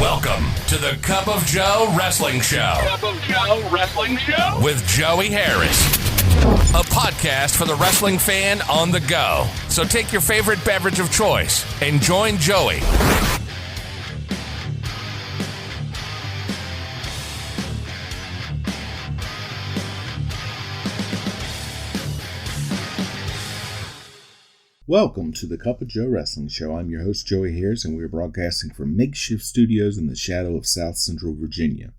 Welcome to the Cup of Joe Wrestling Show. Cup of Joe Wrestling Show? With Joey Harris. A podcast for the wrestling fan on the go. So take your favorite beverage of choice and join Joey. Welcome to the Cup of Joe Wrestling Show. I'm your host, Joey Harris, and we are broadcasting from makeshift studios in the shadow of South Central Virginia.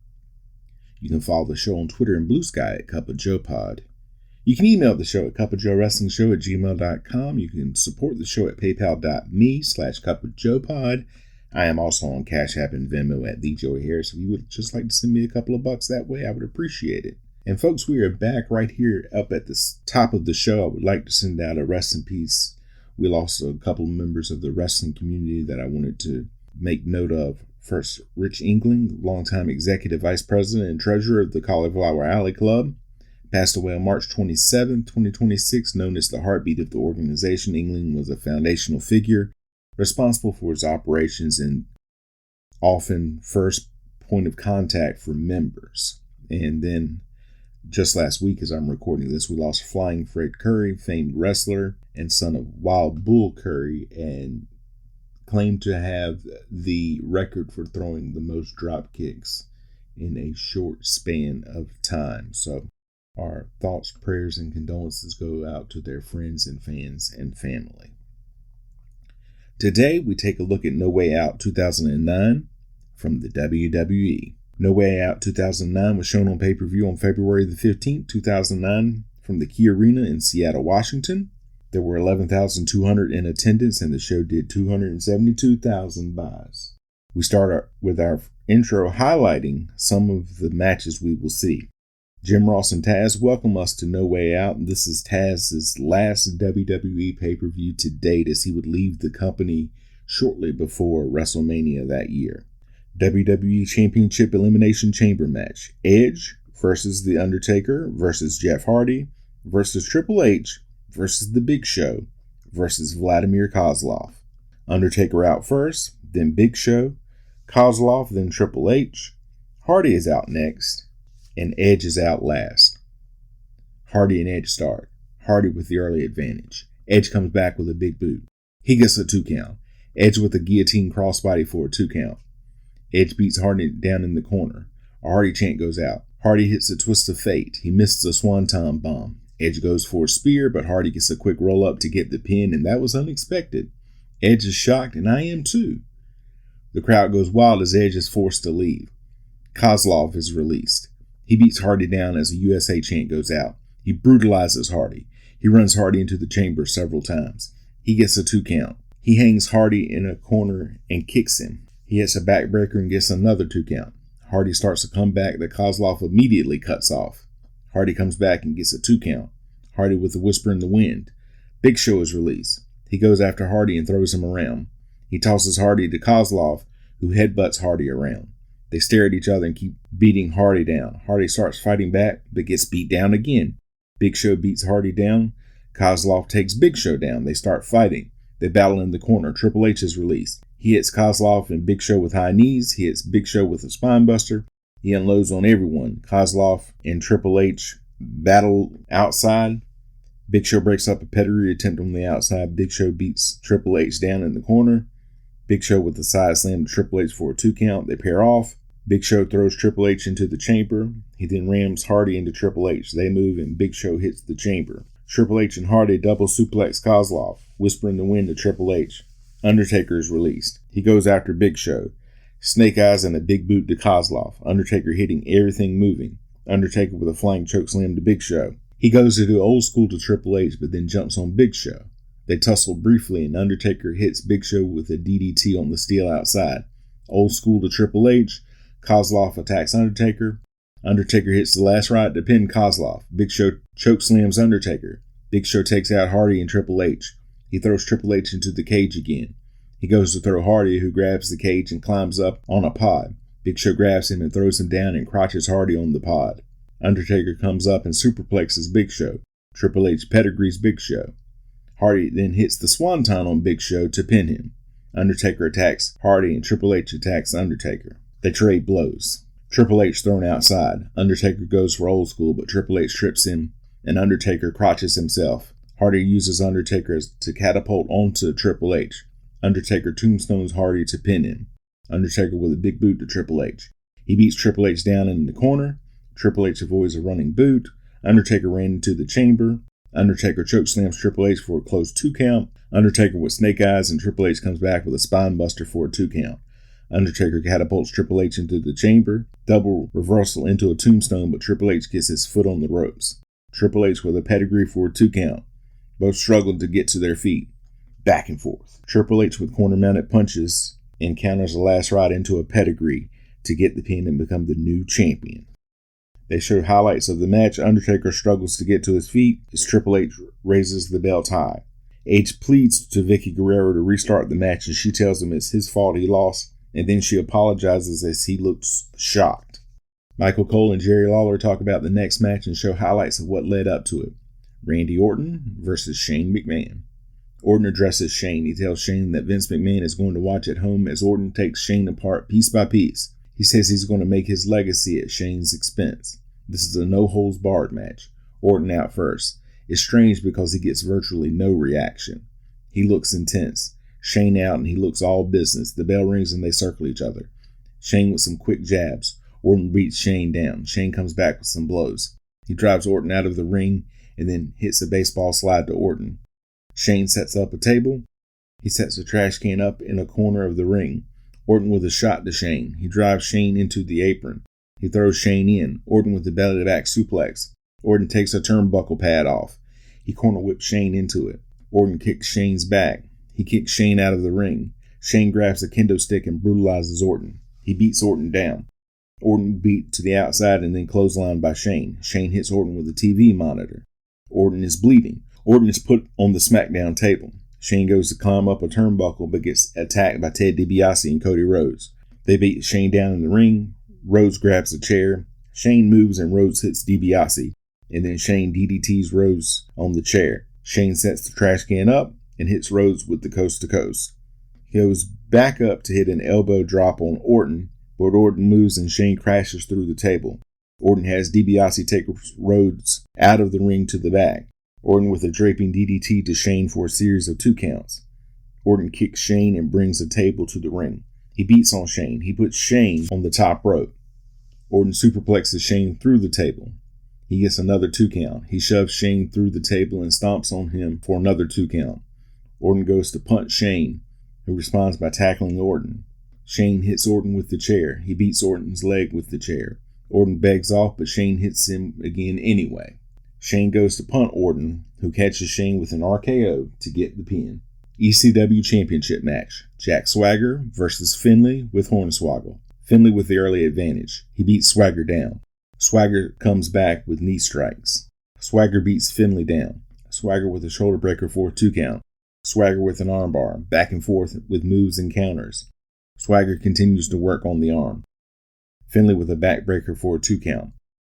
You can follow the show on Twitter and Blue Sky at Cup of Joe Pod. You can email the show at cupofjoewrestlingshow@gmail.com. You can support the show at paypal.me/cupofjoepod. I am also on Cash App and Venmo at the Joey Harris. If you would just like to send me a couple of bucks that way, I would appreciate it. And folks, we are back right here up at the top of the show. I would like to send out a rest in peace. We lost a couple of members of the wrestling community that I wanted to make note of. First, Rich England, longtime executive vice president and treasurer of the Cauliflower Alley Club, passed away on March 27, 2026, known as the heartbeat of the organization. England was a foundational figure responsible for its operations and often first point of contact for members. And then just last week, as I'm recording this, we lost Flying Fred Curry, famed wrestler and son of Wild Bull Curry, and claimed to have the record for throwing the most drop kicks in a short span of time. So our thoughts, prayers, and condolences go out to their friends and fans and family. Today, we take a look at No Way Out 2009 from the WWE. No Way Out 2009 was shown on pay-per-view on February the 15th, 2009 from the Key Arena in Seattle, Washington. There were 11,200 in attendance, and the show did 272,000 buys. We start with our intro highlighting some of the matches we will see. Jim Ross and Taz welcome us to No Way Out, and this is Taz's last WWE pay-per-view to date, as he would leave the company shortly before WrestleMania that year. WWE Championship Elimination Chamber match. Edge versus The Undertaker versus Jeff Hardy versus Triple H versus The Big Show versus Vladimir Kozlov. Undertaker out first, then Big Show, Kozlov, then Triple H. Hardy is out next, and Edge is out last. Hardy and Edge start. Hardy with the early advantage. Edge comes back with a big boot. He gets a 2 count. Edge with a guillotine crossbody for a 2 count. Edge beats Hardy down in the corner. A Hardy chant goes out. Hardy hits a twist of fate. He misses a swanton bomb. Edge goes for a spear, but Hardy gets a quick roll up to get the pin, and that was unexpected. Edge is shocked, and I am too. The crowd goes wild as Edge is forced to leave. Kozlov is released. He beats Hardy down as a USA chant goes out. He brutalizes Hardy. He runs Hardy into the chamber several times. He gets a 2 count. He hangs Hardy in a corner and kicks him. He hits a backbreaker and gets another 2 count. Hardy starts a comeback that Kozlov immediately cuts off. Hardy comes back and gets a 2 count. Hardy with a whisper in the wind. Big Show is released. He goes after Hardy and throws him around. He tosses Hardy to Kozlov, who headbutts Hardy around. They stare at each other and keep beating Hardy down. Hardy starts fighting back, but gets beat down again. Big Show beats Hardy down. Kozlov takes Big Show down. They start fighting. They battle in the corner. Triple H is released. He hits Kozlov and Big Show with high knees. He hits Big Show with a spine buster. He unloads on everyone. Kozlov and Triple H battle outside. Big Show breaks up a pedigree attempt on the outside. Big Show beats Triple H down in the corner. Big Show with a side slam to Triple H for a 2 count. They pair off. Big Show throws Triple H into the chamber. He then rams Hardy into Triple H. They move and Big Show hits the chamber. Triple H and Hardy double suplex Kozlov. Whisper in the wind to Triple H. Undertaker is released. He goes after Big Show. Snake Eyes and a big boot to Kozlov. Undertaker hitting everything moving. Undertaker with a flying chokeslam to Big Show. He goes to do old school to Triple H, but then jumps on Big Show. They tussle briefly, and Undertaker hits Big Show with a DDT on the steel outside. Old school to Triple H. Kozlov attacks Undertaker. Undertaker hits the last right to pin Kozlov. Big Show chokeslams Undertaker. Big Show takes out Hardy and Triple H. He throws Triple H into the cage again. He goes to throw Hardy, who grabs the cage and climbs up on a pod. Big Show grabs him and throws him down and crotches Hardy on the pod. Undertaker comes up and superplexes Big Show. Triple H pedigrees Big Show. Hardy then hits the swanton on Big Show to pin him. Undertaker attacks Hardy and Triple H attacks Undertaker. They trade blows. Triple H thrown outside. Undertaker goes for old school, but Triple H trips him and Undertaker crotches himself. Hardy uses Undertaker to catapult onto Triple H. Undertaker tombstones Hardy to pin him. Undertaker with a big boot to Triple H. He beats Triple H down in the corner. Triple H avoids a running boot. Undertaker ran into the chamber. Undertaker chokeslams Triple H for a close 2 count. Undertaker with snake eyes, and Triple H comes back with a spine buster for a 2 count. Undertaker catapults Triple H into the chamber. Double reversal into a tombstone, but Triple H gets his foot on the ropes. Triple H with a pedigree for a 2 count. Both struggled to get to their feet. Back and forth. Triple H with corner-mounted punches and counters a last ride into a pedigree to get the pin and become the new champion. They show highlights of the match. Undertaker struggles to get to his feet as Triple H raises the belt high. Edge pleads to Vicky Guerrero to restart the match, and she tells him it's his fault he lost, and then she apologizes as he looks shocked. Michael Cole and Jerry Lawler talk about the next match and show highlights of what led up to it. Randy Orton versus Shane McMahon. Orton addresses Shane. He tells Shane that Vince McMahon is going to watch at home as Orton takes Shane apart piece by piece. He says he's going to make his legacy at Shane's expense. This is a no-holds-barred match. Orton out first. It's strange because he gets virtually no reaction. He looks intense. Shane out and he looks all business. The bell rings and they circle each other. Shane with some quick jabs. Orton beats Shane down. Shane comes back with some blows. He drives Orton out of the ring and then hits a baseball slide to Orton. Shane sets up a table. He sets a trash can up in a corner of the ring. Orton with a shot to Shane. He drives Shane into the apron. He throws Shane in. Orton with the belly-to-back suplex. Orton takes a turnbuckle pad off. He corner whips Shane into it. Orton kicks Shane's back. He kicks Shane out of the ring. Shane grabs a kendo stick and brutalizes Orton. He beats Orton down. Orton beat to the outside and then clotheslined by Shane. Shane hits Orton with a TV monitor. Orton is bleeding. Orton is put on the SmackDown table. Shane goes to climb up a turnbuckle but gets attacked by Ted DiBiase and Cody Rhodes. They beat Shane down in the ring. Rhodes grabs a chair. Shane moves and Rhodes hits DiBiase. And then Shane DDTs Rhodes on the chair. Shane sets the trash can up and hits Rhodes with the coast to coast. He goes back up to hit an elbow drop on Orton, but Orton moves and Shane crashes through the table. Orton has DiBiase take Rhodes out of the ring to the back. Orton with a draping DDT to Shane for a series of 2 counts. Orton kicks Shane and brings a table to the ring. He beats on Shane. He puts Shane on the top rope. Orton superplexes Shane through the table. He gets another 2 count. He shoves Shane through the table and stomps on him for another 2 count. Orton goes to punch Shane, who responds by tackling Orton. Shane hits Orton with the chair. He beats Orton's leg with the chair. Orton begs off, but Shane hits him again anyway. Shane goes to punt Orton, who catches Shane with an RKO to get the pin. ECW Championship match. Jack Swagger versus Finlay with Hornswoggle. Finlay with the early advantage. He beats Swagger down. Swagger comes back with knee strikes. Swagger beats Finlay down. Swagger with a shoulder breaker for a 2 count. Swagger with an armbar. Back and forth with moves and counters. Swagger continues to work on the arm. Finlay with a backbreaker for a 2 count.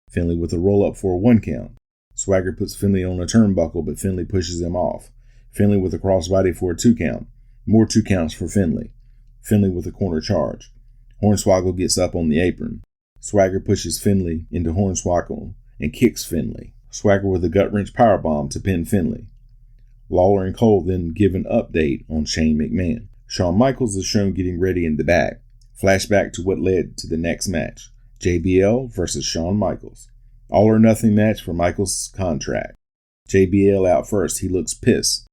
Finlay with a roll-up for a 1 count. Swagger puts Finlay on a turnbuckle, but Finlay pushes him off. Finlay with a crossbody for a 2 count. More 2 counts for Finlay. Finlay with a corner charge. Hornswoggle gets up on the apron. Swagger pushes Finlay into Hornswoggle and kicks Finlay. Swagger with a gut-wrench powerbomb to pin Finlay. Lawler and Cole then give an update on Shane McMahon. Shawn Michaels is shown getting ready in the back. Flashback to what led to the next match. JBL versus Shawn Michaels. All or nothing match for Michaels' contract. JBL out first. He looks pissed.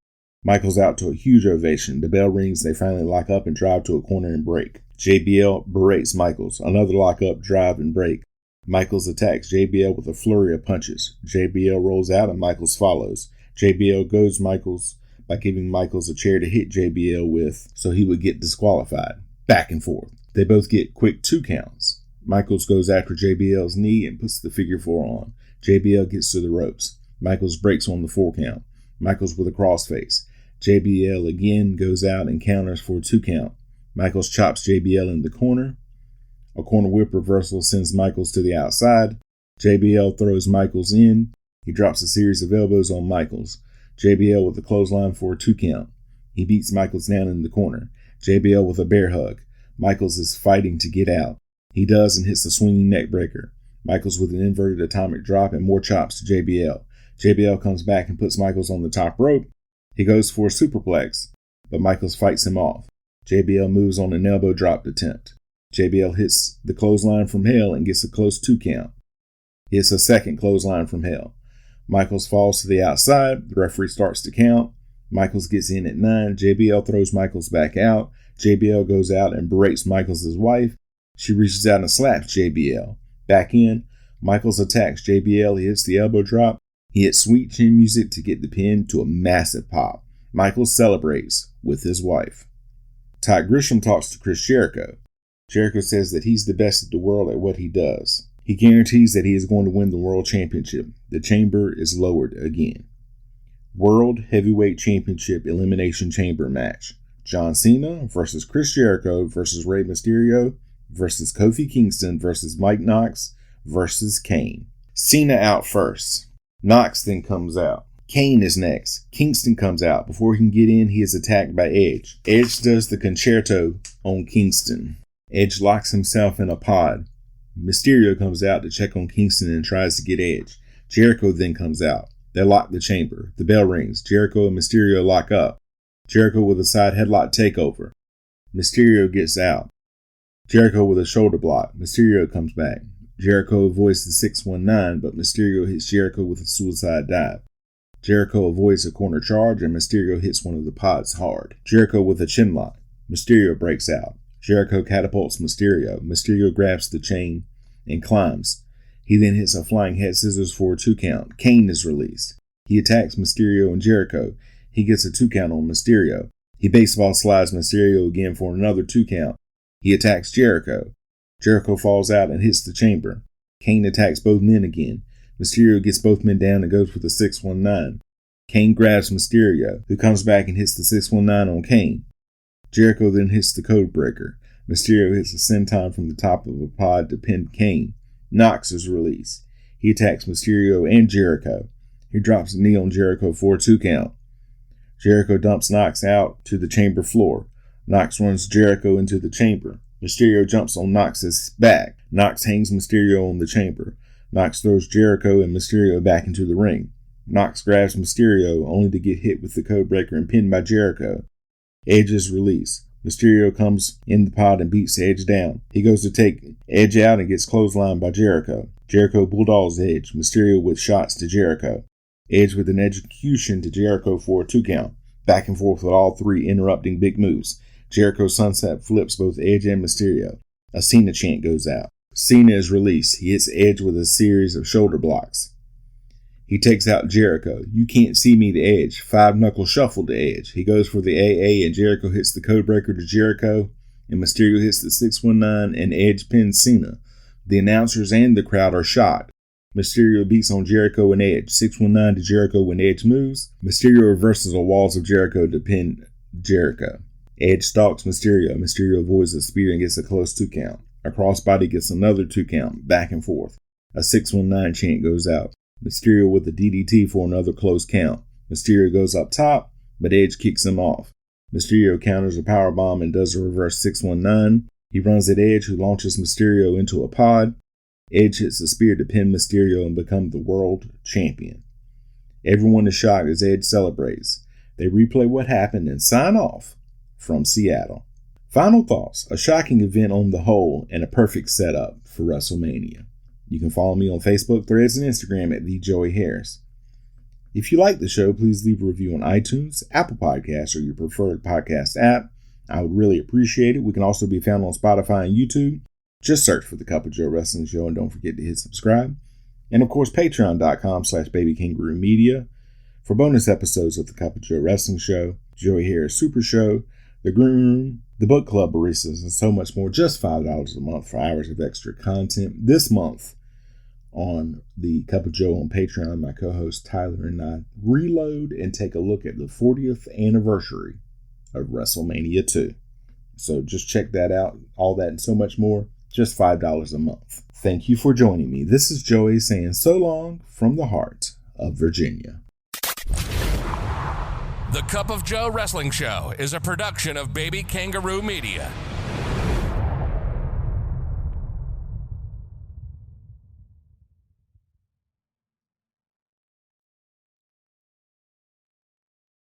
Michaels out to a huge ovation. The bell rings. They finally lock up and drive to a corner and break. JBL berates Michaels. Another lock up, drive, and break. Michaels attacks JBL with a flurry of punches. JBL rolls out and Michaels follows. JBL goes Michaels by giving Michaels a chair to hit JBL with so he would get disqualified. Back and forth. They both get quick 2 counts. Michaels goes after JBL's knee and puts the figure 4 on. JBL gets to the ropes. Michaels breaks on the 4 count. Michaels with a crossface. JBL again goes out and counters for a 2 count. Michaels chops JBL in the corner. A corner whip reversal sends Michaels to the outside. JBL throws Michaels in. He drops a series of elbows on Michaels. JBL with a clothesline for a 2 count. He beats Michaels down in the corner. JBL with a bear hug. Michaels is fighting to get out. He does and hits the swinging neck breaker. Michaels with an inverted atomic drop and more chops to JBL. JBL comes back and puts Michaels on the top rope. He goes for a superplex, but Michaels fights him off. JBL moves on an elbow drop attempt. JBL hits the clothesline from hell and gets a close 2 count. He hits a second clothesline from hell. Michaels falls to the outside. The referee starts to count. Michaels gets in at 9. JBL throws Michaels back out. JBL goes out and berates Michaels' wife. She reaches out and slaps JBL. Back in. Michaels attacks JBL. He hits the elbow drop. He hits sweet chin music to get the pin to a massive pop. Michaels celebrates with his wife. Ty Grisham talks to Chris Jericho. Jericho says that he's the best in the world at what he does. He guarantees that he is going to win the World Championship. The chamber is lowered again. World Heavyweight Championship Elimination Chamber match. John Cena versus Chris Jericho versus Rey Mysterio versus Kofi Kingston versus Mike Knox versus Kane. Cena out first. Knox then comes out. Kane is next. Kingston comes out. Before he can get in, he is attacked by Edge. Edge does the concerto on Kingston. Edge locks himself in a pod. Mysterio comes out to check on Kingston and tries to get Edge. Jericho then comes out. They lock the chamber. The bell rings. Jericho and Mysterio lock up. Jericho with a side headlock takeover. Mysterio gets out. Jericho with a shoulder block. Mysterio comes back. Jericho avoids the 619, but Mysterio hits Jericho with a suicide dive. Jericho avoids a corner charge, and Mysterio hits one of the pods hard. Jericho with a chin lock. Mysterio breaks out. Jericho catapults Mysterio. Mysterio grabs the chain and climbs. He then hits a flying head scissors for a 2 count. Kane is released. He attacks Mysterio and Jericho. He gets a 2 count on Mysterio. He baseball slides Mysterio again for another 2 count. He attacks Jericho. Jericho falls out and hits the chamber. Kane attacks both men again. Mysterio gets both men down and goes for the 619. Kane grabs Mysterio, who comes back and hits the 619 on Kane. Jericho then hits the code breaker. Mysterio hits a senton from the top of a pod to pin Kane. Knox is released. He attacks Mysterio and Jericho. He drops a knee on Jericho for a 2 count. Jericho dumps Knox out to the chamber floor. Knox runs Jericho into the chamber. Mysterio jumps on Knox's back. Knox hangs Mysterio on the chamber. Knox throws Jericho and Mysterio back into the ring. Knox grabs Mysterio only to get hit with the codebreaker and pinned by Jericho. Edge is released. Mysterio comes in the pod and beats Edge down. He goes to take Edge out and gets clotheslined by Jericho. Jericho bulldogs Edge. Mysterio with shots to Jericho. Edge with an execution to Jericho for a 2 count. Back and forth with all three interrupting big moves. Jericho sunset flips both Edge and Mysterio. A Cena chant goes out. Cena is released. He hits Edge with a series of shoulder blocks. He takes out Jericho. You can't see me to Edge. 5-knuckle shuffle to Edge. He goes for the AA and Jericho hits the codebreaker to Jericho. And Mysterio hits the 619 and Edge pins Cena. The announcers and the crowd are shocked. Mysterio beats on Jericho and Edge. 619 to Jericho when Edge moves. Mysterio reverses the walls of Jericho to pin Jericho. Edge stalks Mysterio. Mysterio avoids a spear and gets a close 2 count. A crossbody gets another 2 count. Back and forth. A 619 chant goes out. Mysterio with a DDT for another close count. Mysterio goes up top, but Edge kicks him off. Mysterio counters a powerbomb and does a reverse 619. He runs at Edge, who launches Mysterio into a pod. Edge hits a spear to pin Mysterio and become the world champion. Everyone is shocked as Edge celebrates. They replay what happened and sign off from Seattle. Final thoughts. A shocking event on the whole and a perfect setup for WrestleMania. You can follow me on Facebook, Threads, and Instagram at TheJoeyHarris. If you like the show, please leave a review on iTunes, Apple Podcasts, or your preferred podcast app. I would really appreciate it. We can also be found on Spotify and YouTube. Just search for The Cup of Joe Wrestling Show and don't forget to hit subscribe. And of course, patreon.com/BabyKangarooMedia for bonus episodes of The Cup of Joe Wrestling Show, Joey Harris Super Show, The Green Room, The Book Club Baristas, and so much more. Just $5 a month for hours of extra content. This month on The Cup of Joe on Patreon, my co-host Tyler and I reload and take a look at the 40th anniversary of WrestleMania 2. So just check that out. All that and so much more. Just $5 a month. Thank you for joining me. This is Joey saying so long from the heart of Virginia. The Cup of Joe Wrestling Show is a production of Baby Kangaroo Media.